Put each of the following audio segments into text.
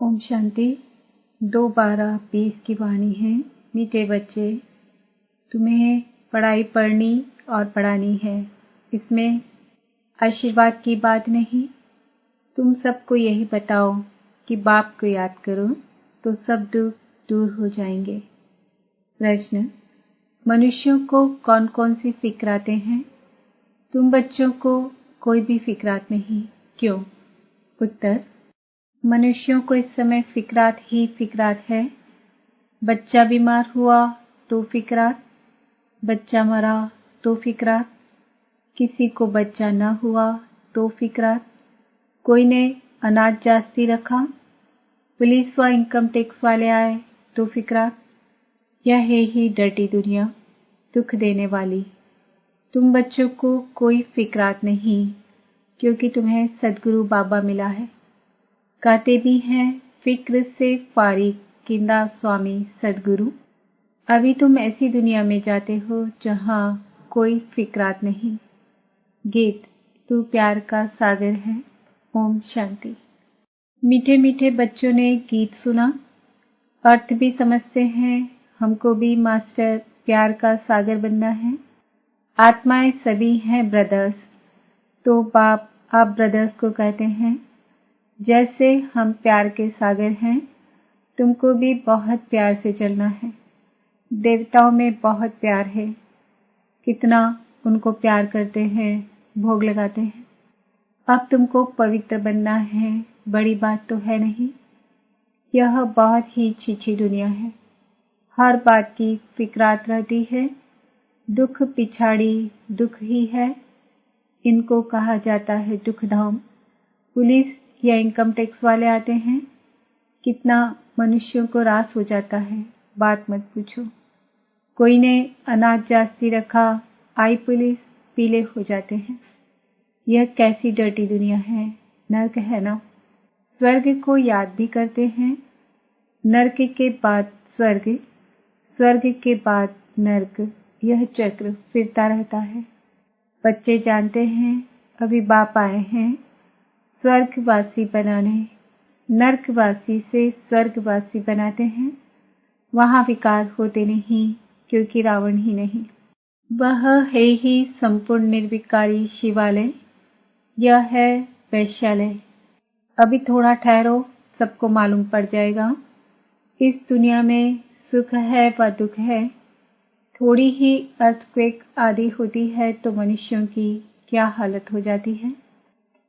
ओम शांति। 2/12/20 की वाणी है। मीठे बच्चे, तुम्हें पढ़ाई पढ़नी और पढ़ानी है। इसमें आशीर्वाद की बात नहीं। तुम सबको यही बताओ कि बाप को याद करो तो सब दुख दूर हो जाएंगे। प्रश्न: मनुष्यों को कौन कौन सी फिक्राते हैं? तुम बच्चों को कोई भी फिक्रात नहीं। क्यों? उत्तर: मनुष्यों को इस समय फिक्रात ही फिक्रात है। बच्चा बीमार हुआ तो फिक्रात, बच्चा मरा तो फिक्रात, किसी को बच्चा न हुआ तो फिक्रात, कोई ने अनाज जास्ती रखा, पुलिस व इनकम टैक्स वाले आए तो फिक्रात। यह है ही डर्टी दुनिया, दुख देने वाली। तुम बच्चों को कोई फिक्रात नहीं, क्योंकि तुम्हें सद्गुरु बाबा मिला है। कहते भी हैं, फिक्र से फारिग किंदा स्वामी सद्गुरु। अभी तुम ऐसी दुनिया में जाते हो जहाँ कोई फिक्रात नहीं। गीत: तू प्यार का सागर है। ओम शांति। मीठे मीठे बच्चों ने गीत सुना, अर्थ भी समझते हैं। हमको भी मास्टर प्यार का सागर बनना है। आत्माएं सभी हैं ब्रदर्स, तो बाप आप ब्रदर्स को कहते हैं। जैसे हम प्यार के सागर हैं, तुमको भी बहुत प्यार से चलना है। देवताओं में बहुत प्यार है, कितना उनको प्यार करते हैं, भोग लगाते हैं। अब तुमको पवित्र बनना है, बड़ी बात तो है नहीं। यह बहुत ही छीछी दुनिया है, हर बात की फिक्रात रहती है। दुख पिछाड़ी दुख ही है, इनको कहा जाता है दुख धाम। पुलिस या इनकम टैक्स वाले आते हैं, कितना मनुष्यों को रास हो जाता है, बात मत पूछो। कोई ने अनाज जास्ती रखा, आई पुलिस, पीले हो जाते हैं। यह कैसी डर्टी दुनिया है, नर्क है ना। स्वर्ग को याद भी करते हैं, नर्क के बाद स्वर्ग, स्वर्ग के बाद नर्क, यह चक्र फिरता रहता है। बच्चे जानते हैं, अभी बाप आए हैं स्वर्गवासी बनाने। नर्कवासी से स्वर्गवासी बनाते हैं। वहाँ विकार होते नहीं, क्योंकि रावण ही नहीं। वह है ही संपूर्ण निर्विकारी शिवालय। यह है वैश्यालय। अभी थोड़ा ठहरो, सबको मालूम पड़ जाएगा। इस दुनिया में सुख है व दुख है। थोड़ी ही अर्थक्वेक आदि होती है तो मनुष्यों की क्या हालत हो जाती है।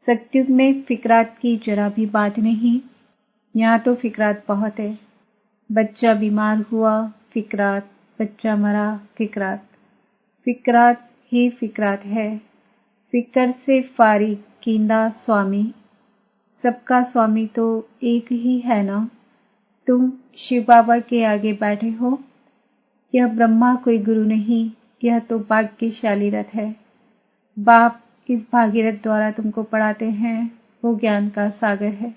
सत्युग में फिक्रात की जरा भी बात नहीं। यहाँ तो फिक्रात बहुत है। बच्चा बीमार हुआ फिक्रात, बच्चा मरा फिक्रात, फिक्रात ही फिक्रात है। फिक्र से फारिग कींदा स्वामी। सबका स्वामी तो एक ही है ना। तुम शिव बाबा के आगे बैठे हो। यह ब्रह्मा कोई गुरु नहीं, यह तो भाग्यशाली रथ है। बाप इस भागीरथ द्वारा तुमको पढ़ाते हैं, वो ज्ञान का सागर है।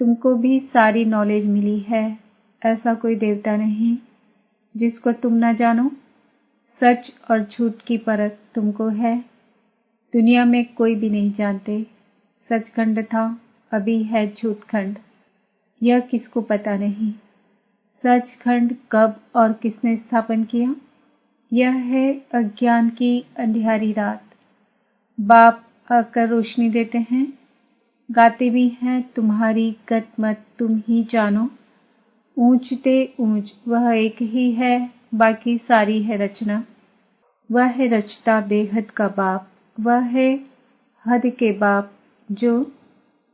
तुमको भी सारी नॉलेज मिली है। ऐसा कोई देवता नहीं जिसको तुम न जानो। सच और झूठ की परख तुमको है। दुनिया में कोई भी नहीं जानते। सचखंड था, अभी है झूठखंड। यह किसको पता नहीं। सचखंड कब और किसने स्थापन किया? यह है अज्ञान की अंधियारी रात। बाप आकर रोशनी देते हैं। गाते भी हैं, तुम्हारी गत मत तुम ही जानो। ऊंचते ऊंच वह एक ही है, बाकी सारी है रचना। वह है रचता बेहद का बाप, वह है हद के बाप जो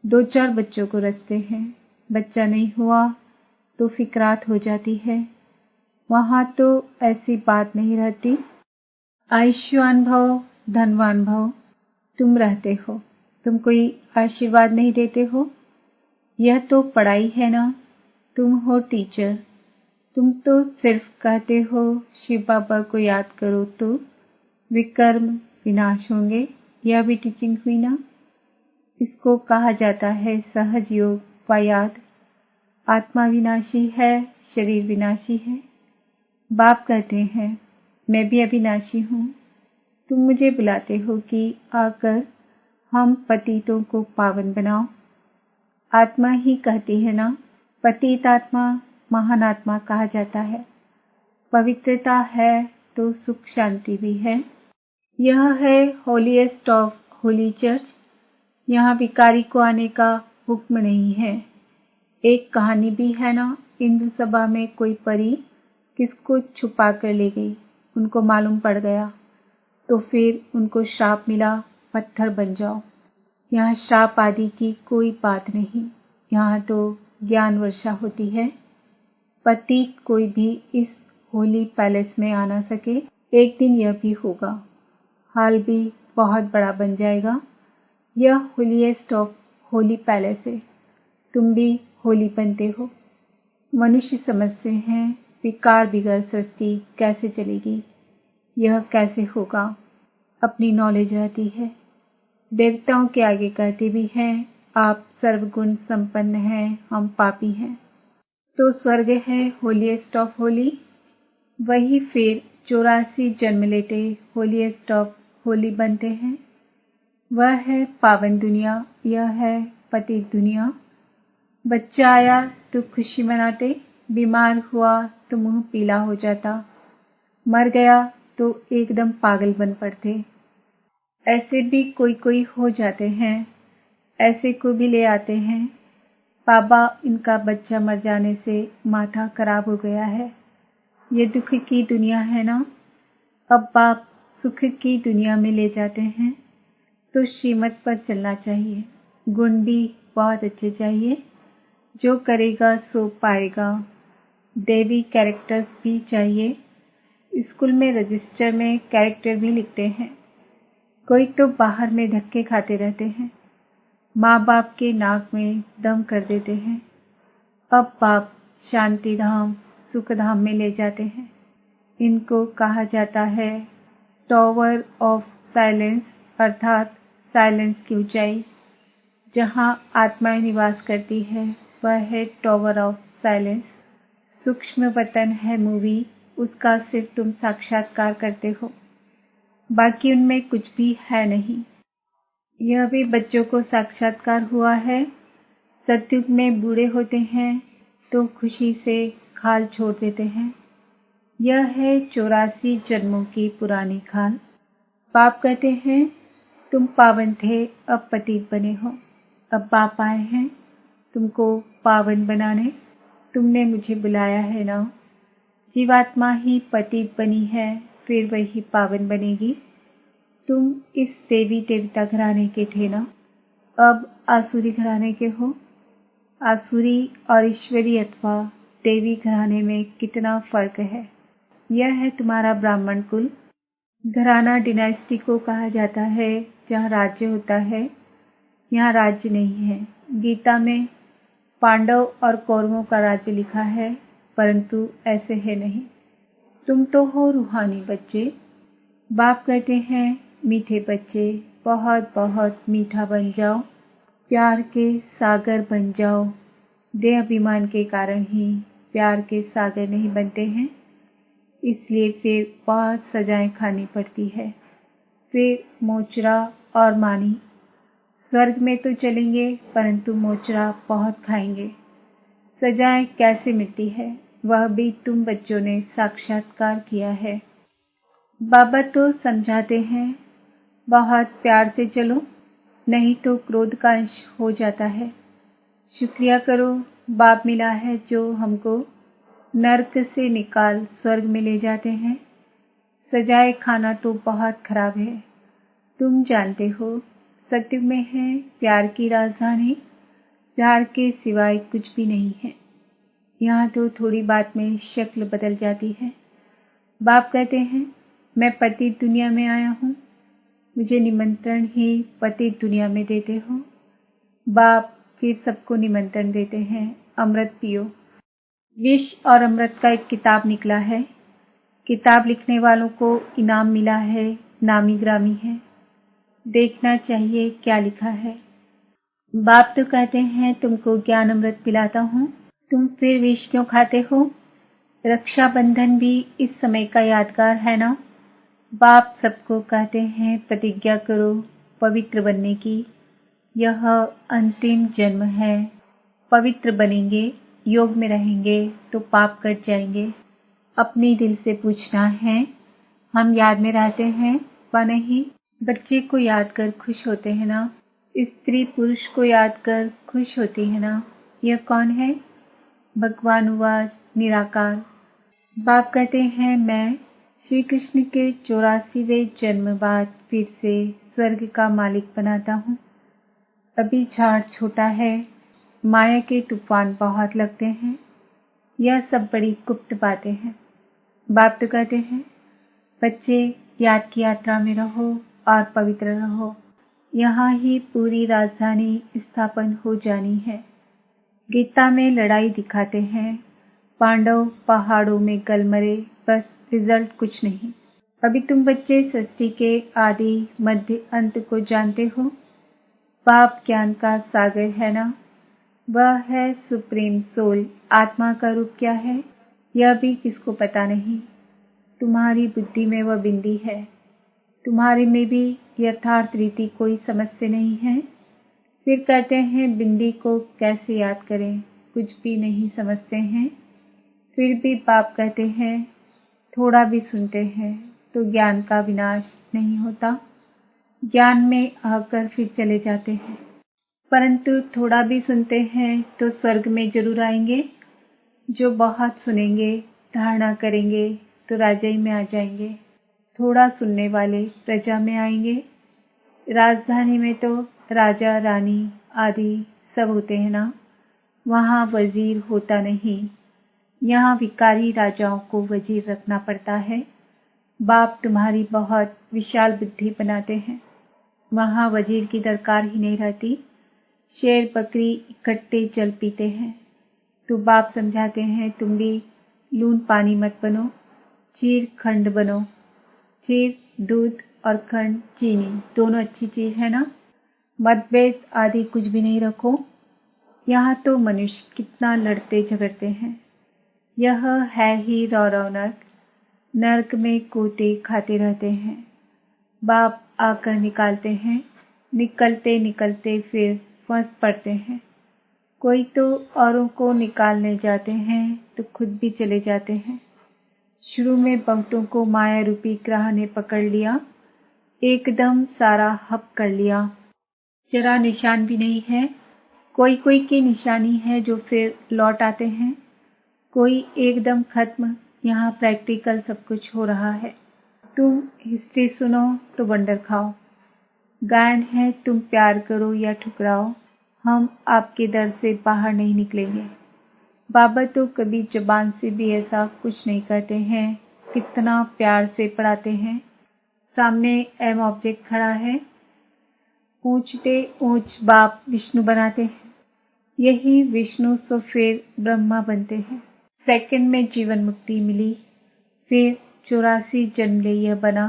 2-4 बच्चों को रचते हैं। बच्चा नहीं हुआ तो फिक्रात हो जाती है। वहाँ तो ऐसी बात नहीं रहती। आयुष्मान भव, धनवान भव। तुम रहते हो, तुम कोई आशीर्वाद नहीं देते हो। यह तो पढ़ाई है ना। तुम हो टीचर। तुम तो सिर्फ कहते हो शिव बाबा को याद करो तो विकर्म विनाश होंगे। यह भी टीचिंग हुई ना। इसको कहा जाता है सहज योग व याद। आत्मा विनाशी है, शरीर विनाशी है। बाप कहते हैं, मैं भी अविनाशी हूँ। तुम मुझे बुलाते हो कि आकर हम पतितों को पावन बनाओ। आत्मा ही कहती है ना, पतित आत्मा महान आत्मा कहा जाता है। पवित्रता है तो सुख शांति भी है। यह है होलीएस्ट ऑफ होली चर्च। यहाँ भिखारी को आने का हुक्म नहीं है। एक कहानी भी है ना, इंद्र सभा में कोई परी किसको छुपा कर ले गई, उनको मालूम पड़ गया तो फिर उनको श्राप मिला, पत्थर बन जाओ। यहाँ श्राप आदि की कोई बात नहीं, यहाँ तो ज्ञान वर्षा होती है। पतित कोई भी इस होली पैलेस में आ ना सके। एक दिन यह भी होगा, हाल भी बहुत बड़ा बन जाएगा। यह होलीएस्ट ऑफ होली पैलेस है। तुम भी होली बनते हो। मनुष्य समझते हैं विकार बिगड़ सृष्टि कैसे चलेगी, यह कैसे होगा। अपनी नॉलेज रहती है। देवताओं के आगे कहते भी हैं आप सर्वगुण संपन्न हैं, हम पापी हैं। तो स्वर्ग है होलीएस्ट ऑफ होली। वही फिर 84 जन्म लेते होलीएस्ट ऑफ होली बनते हैं। वह है पावन दुनिया, यह है पतित दुनिया। बच्चा आया तो खुशी मनाते, बीमार हुआ तो मुंह पीला हो जाता, मर गया तो एकदम पागल बन पड़ते। ऐसे भी कोई हो जाते हैं, ऐसे को भी ले आते हैं। बाबा, इनका बच्चा मर जाने से माथा खराब हो गया है, ये दुख की दुनिया है ना। अब बाप सुख की दुनिया में ले जाते हैं तो श्रीमत पर चलना चाहिए। गुण भी बहुत अच्छे चाहिए, जो करेगा सो पाएगा। देवी कैरेक्टर्स भी चाहिए। स्कूल में रजिस्टर में कैरेक्टर भी लिखते हैं। कोई तो बाहर में धक्के खाते रहते हैं, माँ बाप के नाक में दम कर देते हैं। अब बाप शांति धाम सुख धाम में ले जाते हैं। इनको कहा जाता है टॉवर ऑफ साइलेंस, अर्थात साइलेंस की ऊंचाई। जहाँ आत्माएं निवास करती है वह है टॉवर ऑफ साइलेंस। सूक्ष्म वतन है मूवी, उसका सिर्फ तुम साक्षात्कार करते हो, बाकी उनमें कुछ भी है नहीं। यह भी बच्चों को साक्षात्कार हुआ है। सतयुग में बूढ़े होते हैं तो खुशी से खाल छोड़ देते हैं। यह है 84 जन्मों की पुरानी खाल। बाप कहते हैं तुम पावन थे, अब पतित बने हो। अब बाप आए हैं तुमको पावन बनाने। तुमने मुझे बुलाया है ना। जीवात्मा ही पतित बनी है, फिर वही पावन बनेगी। तुम इस देवी देवता घराने के थे ना, अब आसुरी घराने के हो। आसुरी और ईश्वरी अथवा देवी घराने में कितना फर्क है। यह है तुम्हारा ब्राह्मण कुल। घराना डिनास्टी को कहा जाता है, जहाँ राज्य होता है। यहाँ राज्य नहीं है। गीता में पांडव और कौरवों का राज्य लिखा है, परंतु ऐसे है नहीं। तुम तो हो रूहानी बच्चे। बाप कहते हैं मीठे बच्चे, बहुत बहुत मीठा बन जाओ, प्यार के सागर बन जाओ। देह अभिमान के कारण ही प्यार के सागर नहीं बनते हैं, इसलिए फिर बहुत सजाएं खानी पड़ती है। फिर मोचरा और मानी। स्वर्ग में तो चलेंगे परंतु मोचरा बहुत खाएंगे। सजाएं कैसे मिलती है, वह भी तुम बच्चों ने साक्षात्कार किया है। बाबा तो समझाते हैं बहुत प्यार से चलो, नहीं तो क्रोध का अंश हो जाता है। शुक्रिया करो, बाप मिला है जो हमको नरक से निकाल स्वर्ग में ले जाते हैं। सजाए खाना तो बहुत खराब है। तुम जानते हो सत्युग में है प्यार की राजधानी। प्यार के सिवाय कुछ भी नहीं है। यहाँ तो थोड़ी बात में शक्ल बदल जाती है। बाप कहते हैं मैं पतित दुनिया में आया हूँ, मुझे निमंत्रण ही पतित दुनिया में देते हो। बाप फिर सबको निमंत्रण देते हैं, अमृत पियो। विष और अमृत का एक किताब निकला है। किताब लिखने वालों को इनाम मिला है, नामी ग्रामी है। देखना चाहिए क्या लिखा है। बाप तो कहते हैं तुमको ज्ञान अमृत पिलाता हूँ, तुम फिर विष क्यों खाते हो। रक्षाबंधन भी इस समय का यादगार है ना। बाप सबको कहते हैं प्रतिज्ञा करो पवित्र बनने की। यह अंतिम जन्म है, पवित्र बनेंगे योग में रहेंगे तो पाप कट जाएंगे। अपने दिल से पूछना है, हम याद में रहते हैं व नहीं? बच्चे को याद कर खुश होते हैं ना? स्त्री पुरुष को याद कर खुश होती है ना? यह कौन है? भगवान उवाच निराकार। बाप कहते हैं, मैं श्री कृष्ण के 84वें जन्म बाद फिर से स्वर्ग का मालिक बनाता हूँ। अभी झाड़ छोटा है, माया के तूफान बहुत लगते हैं। यह सब बड़ी गुप्त बातें हैं। बाप तो कहते हैं, बच्चे याद की यात्रा में रहो और पवित्र रहो। यहाँ ही पूरी राजधानी स्थापन हो जानी है। गीता में लड़ाई दिखाते हैं, पांडव पहाड़ों में गल मरे, बस रिजल्ट कुछ नहीं। अभी तुम बच्चे सृष्टि के आदि मध्य अंत को जानते हो। बाप ज्ञान का सागर है ना? वह है सुप्रीम सोल। आत्मा का रूप क्या है, यह भी किसको पता नहीं। तुम्हारी बुद्धि में वह बिंदी है। तुम्हारे में भी यथार्थ रीति कोई समझते नहीं है। फिर कहते हैं बिंदी को कैसे याद करें, कुछ भी नहीं समझते हैं। फिर भी बाप कहते हैं, थोड़ा भी सुनते हैं तो ज्ञान का विनाश नहीं होता। ज्ञान में आकर फिर चले जाते हैं, परंतु थोड़ा भी सुनते हैं तो स्वर्ग में जरूर आएंगे। जो बहुत सुनेंगे, धारणा करेंगे तो राजाई में आ जाएंगे। थोड़ा सुनने वाले प्रजा में आएंगे। राजधानी में तो राजा रानी आदि सब होते हैं ना? वहाँ वजीर होता नहीं। यहाँ विकारी राजाओं को वजीर रखना पड़ता है। बाप तुम्हारी बहुत विशाल बुद्धि बनाते हैं। वहाँ वजीर की दरकार ही नहीं रहती। शेर बकरी इकट्ठे जल पीते हैं। तो बाप समझाते हैं, तुम भी लून पानी मत बनो, चीर खंड बनो। चीर दूध और खंड चीनी दोनों अच्छी चीज है ना? मतभेद आदि कुछ भी नहीं रखो। यहाँ तो मनुष्य कितना लड़ते झगड़ते हैं। यह है ही रौरव नर्क। नर्क में कूटे खाते रहते हैं। बाप आकर निकालते हैं। निकलते निकलते फिर फंस पड़ते हैं। कोई तो औरों को निकालने जाते हैं तो खुद भी चले जाते हैं। शुरू में बहुतों को माया रूपी ग्रह ने पकड़ लिया, एकदम सारा हप कर लिया। जरा निशान भी नहीं है। कोई कोई की निशानी है जो फिर लौट आते हैं। कोई एकदम खत्म। यहाँ प्रैक्टिकल सब कुछ हो रहा है। तुम हिस्ट्री सुनो तो वंडर खाओ। गायन है, तुम प्यार करो या ठुकराओ, हम आपके दर से बाहर नहीं निकलेंगे। बाबा तो कभी जबान से भी ऐसा कुछ नहीं कहते हैं। कितना प्यार से पढ़ाते हैं। सामने एम ऑब्जेक्ट खड़ा है, ऊंचते ऊंच बाप विष्णु बनाते हैं। यही विष्णु तो फिर ब्रह्मा बनते हैं। सेकंड में जीवन मुक्ति मिली, फिर 84 जन्म ले यह बना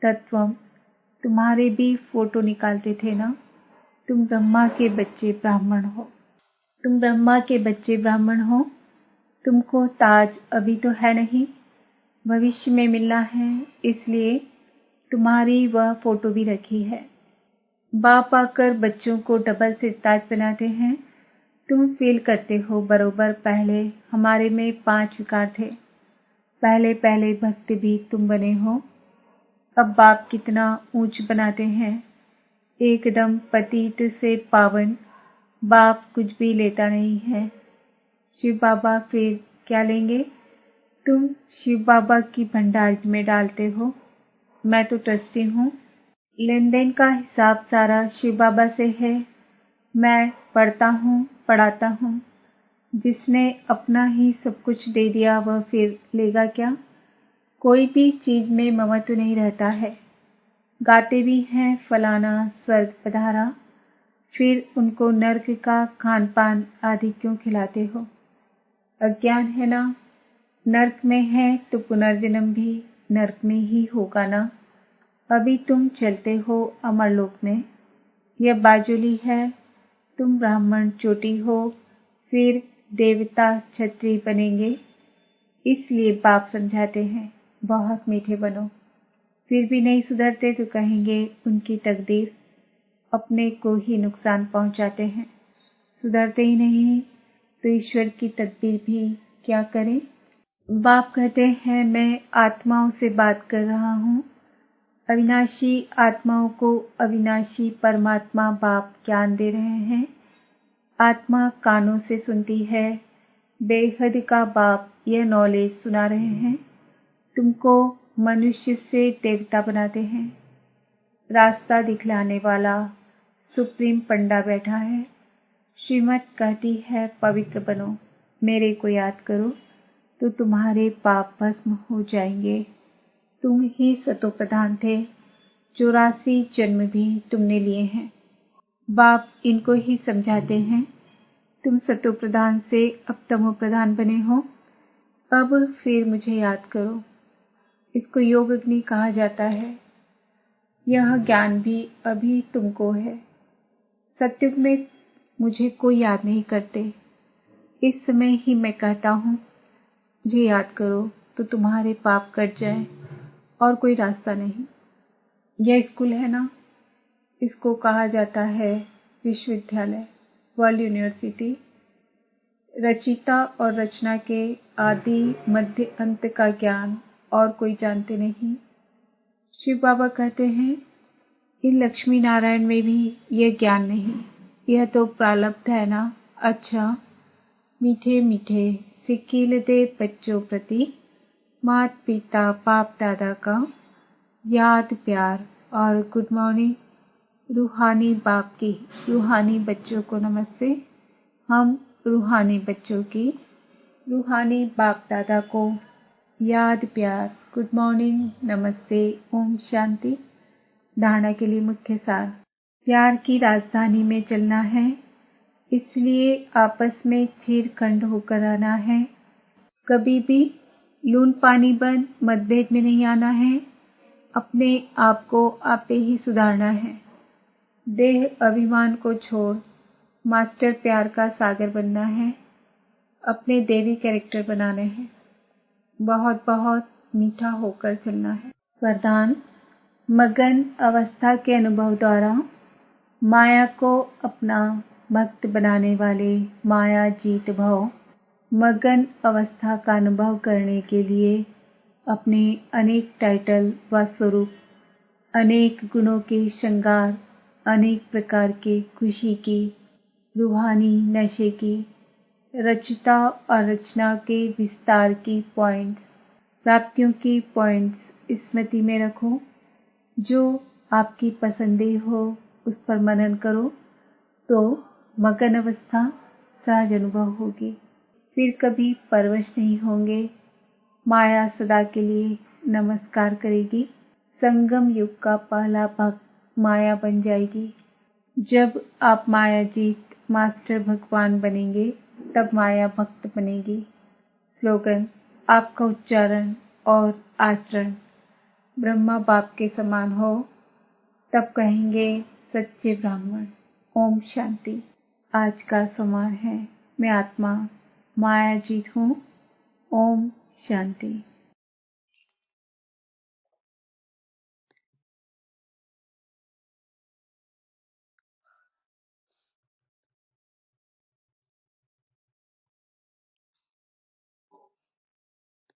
तत्वम। तुम्हारे भी फोटो निकालते थे ना? तुम ब्रह्मा के बच्चे ब्राह्मण हो। तुम ब्रह्मा के बच्चे ब्राह्मण हो। तुमको ताज अभी तो है नहीं, भविष्य में मिलना है, इसलिए तुम्हारी वह फोटो भी रखी है। बाप आकर बच्चों को डबल सिर ताज बनाते हैं। तुम फील करते हो बरोबर पहले हमारे में 5 विकार थे। पहले पहले भक्त भी तुम बने हो। अब बाप कितना ऊंच बनाते हैं, एकदम पतित से पावन। बाप कुछ भी लेता नहीं है। शिव बाबा फिर क्या लेंगे? तुम शिव बाबा की भंडार में डालते हो। मैं तो ट्रस्टी हूँ। लेन देन का हिसाब सारा शिव बाबा से है। मैं पढ़ता हूँ, पढ़ाता हूँ। जिसने अपना ही सब कुछ दे दिया वह फिर लेगा क्या? कोई भी चीज में ममत्व नहीं रहता है। गाते भी हैं फलाना स्वर्ग पधारा, फिर उनको नर्क का खान पान आदि क्यों खिलाते हो? अज्ञान है ना? नर्क में है तो पुनर्जन्म भी नर्क में ही होगा ना? अभी तुम चलते हो अमरलोक में। यह बाजुली है। तुम ब्राह्मण चोटी हो, फिर देवता क्षत्रिय बनेंगे। इसलिए बाप समझाते हैं, बहुत मीठे बनो। फिर भी नहीं सुधरते तो कहेंगे उनकी तकदीर। अपने को ही नुकसान पहुंचाते हैं। सुधरते ही नहीं तो ईश्वर की तदबीर भी क्या करें। बाप कहते हैं मैं आत्माओं से बात कर रहा हूँ। अविनाशी आत्माओं को अविनाशी परमात्मा बाप ज्ञान दे रहे हैं। आत्मा कानों से सुनती है, बेहद का बाप यह नॉलेज सुना रहे हैं। तुमको मनुष्य से देवता बनाते हैं। रास्ता दिखलाने वाला सुप्रीम पंडा बैठा है। श्रीमत कहती है पवित्र बनो, मेरे को याद करो तो तुम्हारे पाप भस्म हो जाएंगे। तुम ही सतो प्रधान थे, 84 जन्म भी तुमने लिए हैं। बाप इनको ही समझाते हैं, तुम सतो प्रधान से अब तमो प्रधान बने हो, अब फिर मुझे याद करो। इसको योग अग्नि कहा जाता है। यह ज्ञान भी अभी तुमको है। सत्युग में मुझे कोई याद नहीं करते। इस समय ही मैं कहता हूँ मुझे याद करो तो तुम्हारे पाप कट जाए और कोई रास्ता नहीं। यह स्कूल है ना, इसको कहा जाता है विश्वविद्यालय, वर्ल्ड यूनिवर्सिटी। रचिता और रचना के आदि मध्य अंत का ज्ञान और कोई जानते नहीं। शिव बाबा कहते हैं इन लक्ष्मी नारायण में भी यह ज्ञान नहीं। यह तो प्रारब्ध है ना। अच्छा, मीठे मीठे सिक्कील दे बच्चों प्रति मात पिता बाप दादा का याद प्यार और गुड मॉर्निंग। रूहानी बाप की रूहानी बच्चों को नमस्ते। हम रूहानी बच्चों की रूहानी बाप दादा को याद प्यार गुड मॉर्निंग नमस्ते ओम शांति। धारणा के लिए मुख्य सार। प्यार की राजधानी में चलना है, इसलिए आपस में छेड़खंड होकर आना है। कभी भी लून पानी बन मतभेद में नहीं आना है। अपने आप को आपे ही सुधारना है। देह अभिमान को छोड़ मास्टर प्यार का सागर बनना है। अपने देवी कैरेक्टर बनाने हैं। बहुत बहुत मीठा होकर चलना है। वरदान। मगन अवस्था के अनुभव द्वारा माया को अपना भक्त बनाने वाले माया जीत भव। मगन अवस्था का अनुभव करने के लिए अपने अनेक टाइटल व स्वरूप, अनेक गुणों के श्रृंगार, अनेक प्रकार के खुशी की, रूहानी नशे की, रचता और रचना के विस्तार की पॉइंट्स, प्राप्तियों की पॉइंट्स स्मृति में रखो। जो आपकी पसंदीदा हो उस पर मनन करो तो मगन अवस्था सहज अनुभव होगी। फिर कभी परवश नहीं होंगे। माया सदा के लिए नमस्कार करेगी। संगम युग का पहला भक्त माया बन जाएगी। जब आप माया जीत मास्टर भगवान बनेंगे तब माया भक्त बनेगी। स्लोगन। आपका उच्चारण और आचरण ब्रह्मा बाप के समान हो तब कहेंगे सच्चे ब्राह्मण। ओम शांति। आज का समार है, मैं आत्मा माया जीत हूँ। ओम शांति।